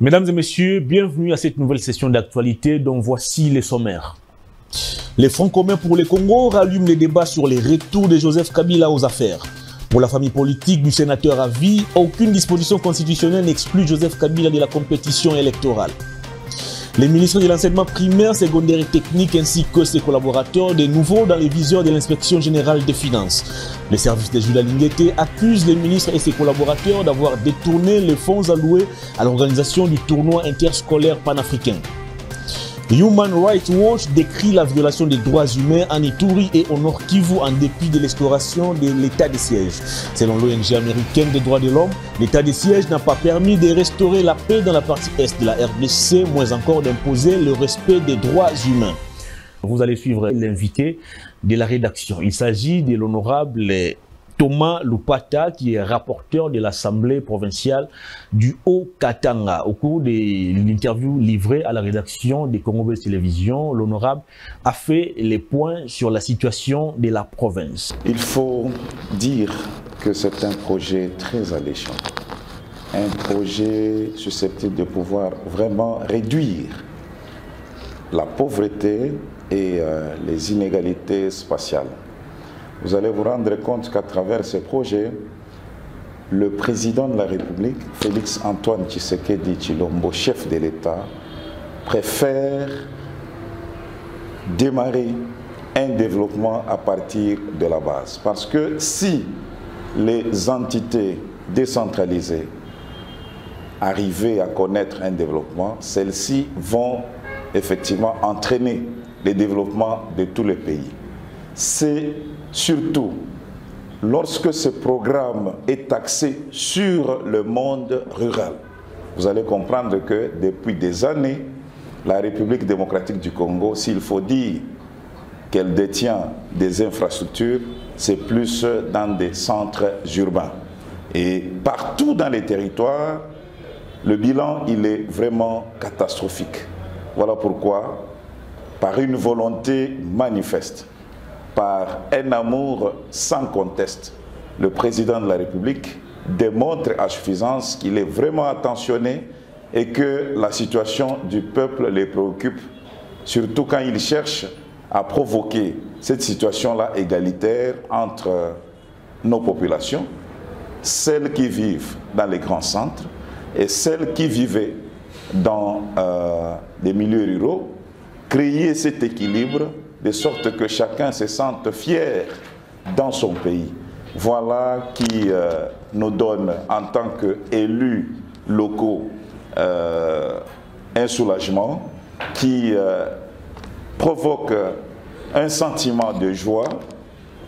Mesdames et messieurs, bienvenue à cette nouvelle session d'actualité dont voici les sommaires. Les Fronts communs pour le Congo rallument les débats sur les retours de Joseph Kabila aux affaires. Pour la famille politique du sénateur à vie, aucune disposition constitutionnelle n'exclut Joseph Kabila de la compétition électorale. Les ministres de l'enseignement primaire, secondaire et technique ainsi que ses collaborateurs de nouveau dans les viseurs de l'inspection générale des finances. Les services de Jules Lingueté accusent les ministres et ses collaborateurs d'avoir détourné les fonds alloués à l'organisation du tournoi interscolaire panafricain. Human Rights Watch décrit la violation des droits humains en Ituri et au Nord Kivu en dépit de l'exploration de l'état de siège. Selon l'ONG américaine des droits de l'homme, l'état de siège n'a pas permis de restaurer la paix dans la partie est de la RDC, moins encore d'imposer le respect des droits humains. Vous allez suivre l'invité de la rédaction. Il s'agit de l'honorable Thomas Lupata, qui est rapporteur de l'Assemblée provinciale du Haut-Katanga. Au cours de l'interview livrée à la rédaction des Congo Belge Télévision, l'honorable a fait les points sur la situation de la province. Il faut dire que c'est un projet très alléchant, un projet susceptible de pouvoir vraiment réduire la pauvreté et les inégalités spatiales. Vous allez vous rendre compte qu'à travers ces projets, le président de la République, Félix Antoine Tshisekedi Tshilombo, chef de l'État, préfère démarrer un développement à partir de la base. Parce que si les entités décentralisées arrivaient à connaître un développement, celles-ci vont effectivement entraîner le développement de tous les pays. C'est surtout lorsque ce programme est axé sur le monde rural. Vous allez comprendre que depuis des années, la République démocratique du Congo, s'il faut dire qu'elle détient des infrastructures, c'est plus dans des centres urbains. Et partout dans les territoires, le bilan, il est vraiment catastrophique. Voilà pourquoi, par une volonté manifeste, par un amour sans conteste, le président de la République démontre à suffisance qu'il est vraiment attentionné et que la situation du peuple les préoccupe, surtout quand il cherche à provoquer cette situation-là égalitaire entre nos populations, celles qui vivent dans les grands centres et celles qui vivaient dans des milieux ruraux, créer cet équilibre de sorte que chacun se sente fier dans son pays. Voilà qui nous donne, en tant qu'élus locaux, un soulagement, qui provoque un sentiment de joie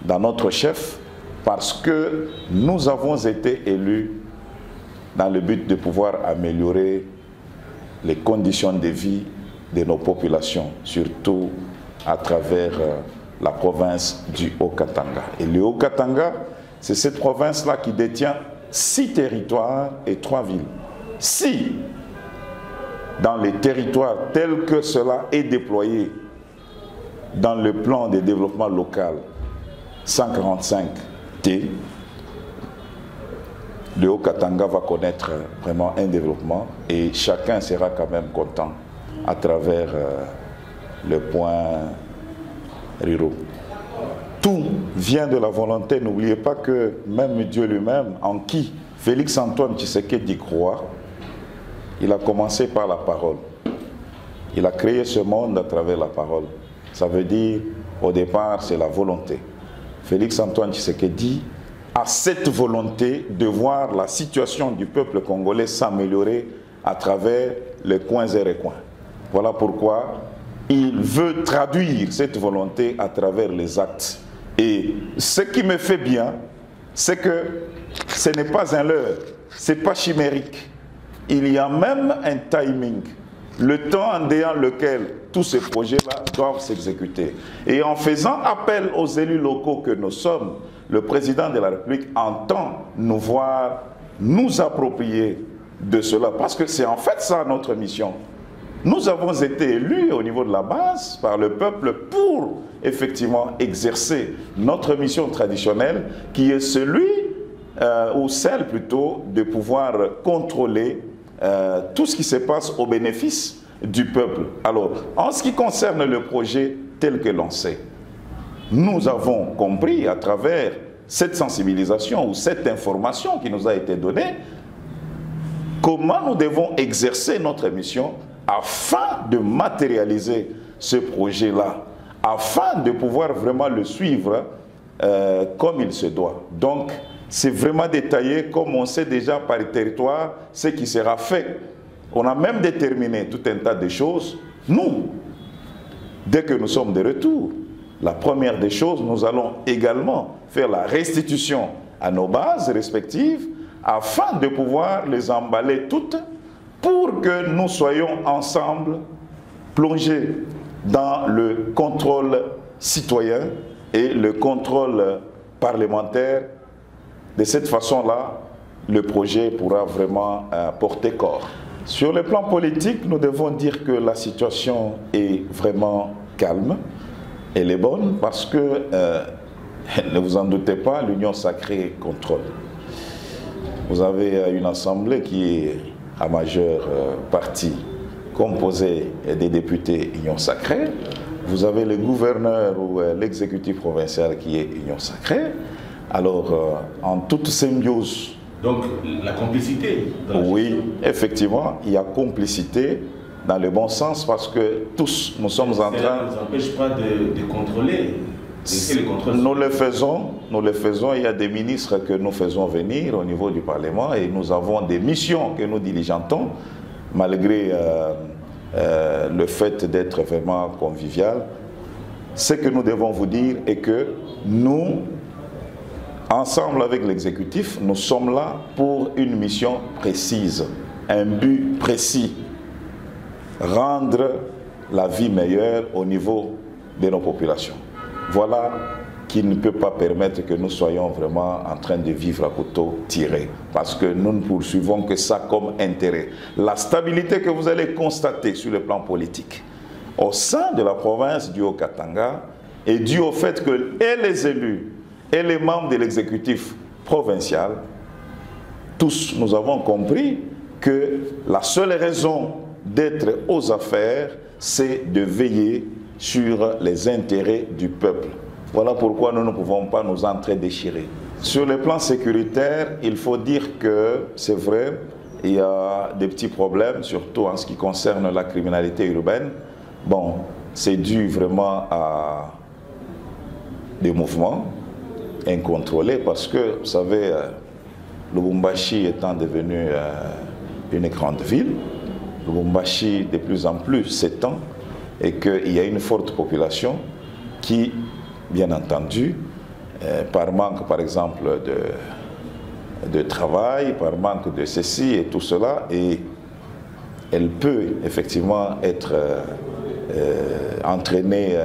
dans notre chef, parce que nous avons été élus dans le but de pouvoir améliorer les conditions de vie de nos populations, surtout à travers la province du Haut-Katanga. Et le Haut-Katanga, c'est cette province-là qui détient 6 territoires et 3 villes. Si, dans les territoires tels que cela est déployé dans le plan de développement local 145T, le Haut-Katanga va connaître vraiment un développement et chacun sera quand même content à travers le point ruraux. Tout vient de la volonté. N'oubliez pas que même Dieu lui-même, en qui Félix Antoine Tshisekedi croit, il a commencé par la parole. Il a créé ce monde à travers la parole. Ça veut dire, au départ, c'est la volonté. Félix Antoine Tshisekedi a cette volonté de voir la situation du peuple congolais s'améliorer à travers les coins et recoins. Voilà pourquoi il veut traduire cette volonté à travers les actes. Et ce qui me fait bien, c'est que ce n'est pas un leurre, ce n'est pas chimérique. Il y a même un timing, le temps en déant lequel tous ces projets-là doivent s'exécuter. Et en faisant appel aux élus locaux que nous sommes, le président de la République entend nous voir, nous approprier de cela. Parce que c'est en fait ça notre mission. Nous avons été élus au niveau de la base par le peuple pour effectivement exercer notre mission traditionnelle qui est celui, ou celle plutôt, de pouvoir contrôler tout ce qui se passe au bénéfice du peuple. Alors, en ce qui concerne le projet tel que l'on sait, nous avons compris à travers cette sensibilisation ou cette information qui nous a été donnée comment nous devons exercer notre mission afin de matérialiser ce projet-là, afin de pouvoir vraiment le suivre comme il se doit. Donc, c'est vraiment détaillé, comme on sait déjà par territoire, ce qui sera fait. On a même déterminé tout un tas de choses. Nous, dès que nous sommes de retour, la première des choses, nous allons également faire la restitution à nos bases respectives afin de pouvoir les emballer toutes pour que nous soyons ensemble plongés dans le contrôle citoyen et le contrôle parlementaire. De cette façon-là, le projet pourra vraiment porter corps. Sur le plan politique, nous devons dire que la situation est vraiment calme. Elle est bonne parce que, ne vous en doutez pas, l'Union sacrée contrôle. Vous avez une assemblée qui est à majeure partie composée des députés Union sacrée. Vous avez le gouverneur ou l'exécutif provincial qui est Union sacrée. Alors, en toute symbiose. Donc, la complicité. Oui, effectivement, il y a complicité dans le bon sens parce que tous, nous sommes en train... Ça ne nous empêche pas de contrôler. Nous le faisons. Il y a des ministres que nous faisons venir au niveau du Parlement et nous avons des missions que nous diligentons, malgré le fait d'être vraiment convivial. Ce que nous devons vous dire est que nous, ensemble avec l'exécutif, nous sommes là pour une mission précise, un but précis. Rendre la vie meilleure au niveau de nos populations. Voilà qui ne peut pas permettre que nous soyons vraiment en train de vivre à couteau tiré. Parce que nous ne poursuivons que ça comme intérêt. La stabilité que vous allez constater sur le plan politique au sein de la province du Haut-Katanga est due au fait que et les élus et les membres de l'exécutif provincial, tous nous avons compris que la seule raison d'être aux affaires, c'est de veiller sur les intérêts du peuple. Voilà pourquoi nous ne pouvons pas nous entre-déchirer. Sur le plan sécuritaire, il faut dire que c'est vrai, il y a des petits problèmes, surtout en ce qui concerne la criminalité urbaine. Bon, c'est dû vraiment à des mouvements incontrôlés parce que, vous savez, Lubumbashi étant devenu une grande ville, Lubumbashi de plus en plus s'étend et qu'il y a une forte population qui, bien entendu, par manque par exemple de travail, par manque de ceci et tout cela, et elle peut effectivement être entraînée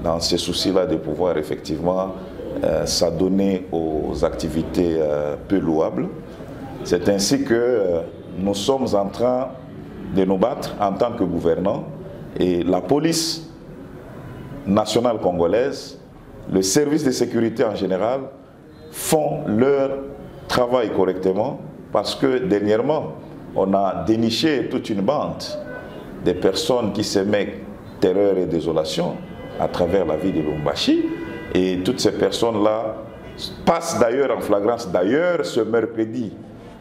dans ces soucis-là de pouvoir effectivement s'adonner aux activités peu louables. C'est ainsi que nous sommes en train de nous battre en tant que gouvernants et la police nationale congolaise, le service de sécurité en général font leur travail correctement parce que dernièrement on a déniché toute une bande de personnes qui s'aimaient terreur et désolation à travers la ville de Lubumbashi et toutes ces personnes-là passent d'ailleurs en flagrance. D'ailleurs ce mercredi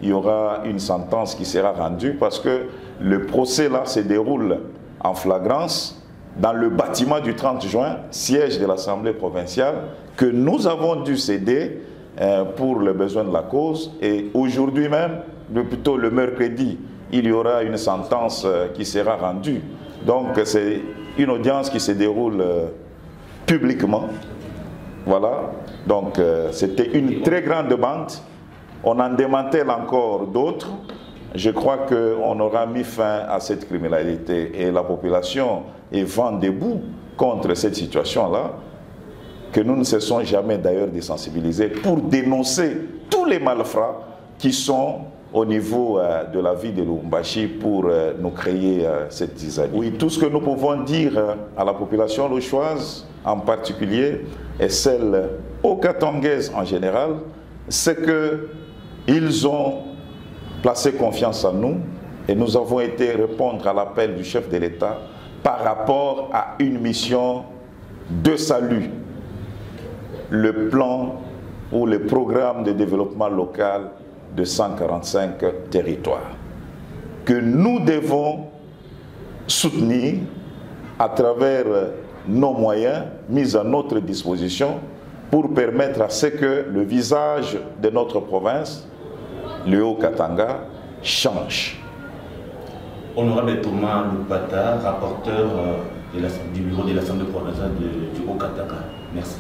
il y aura une sentence qui sera rendue parce que le procès là se déroule en flagrance dans le bâtiment du 30 juin, siège de l'Assemblée provinciale, que nous avons dû céder pour le besoin de la cause. Et aujourd'hui même, plutôt le mercredi, il y aura une sentence qui sera rendue. Donc c'est une audience qui se déroule publiquement. Voilà. Donc c'était une très grande bande. On en démantèle encore d'autres. Je crois qu'on aura mis fin à cette criminalité et la population est vent debout contre cette situation-là, que nous ne cessons jamais d'ailleurs de sensibiliser pour dénoncer tous les malfrats qui sont au niveau de la ville de Lubumbashi pour nous créer cette zizanie. Oui, tout ce que nous pouvons dire à la population louchoise en particulier et celle haut-katangaise en général, c'est qu'ils ont placé confiance en nous Et nous avons été répondre à l'appel du chef de l'État par rapport à une mission de salut, le plan ou le programme de développement local de 145 territoires, que nous devons soutenir à travers nos moyens mis à notre disposition pour permettre à ce que le visage de notre province, le Haut-Katanga, change. Honorable Thomas Loupata, rapporteur du bureau de l'Assemblée provinciale du Haut-Katanga. Merci.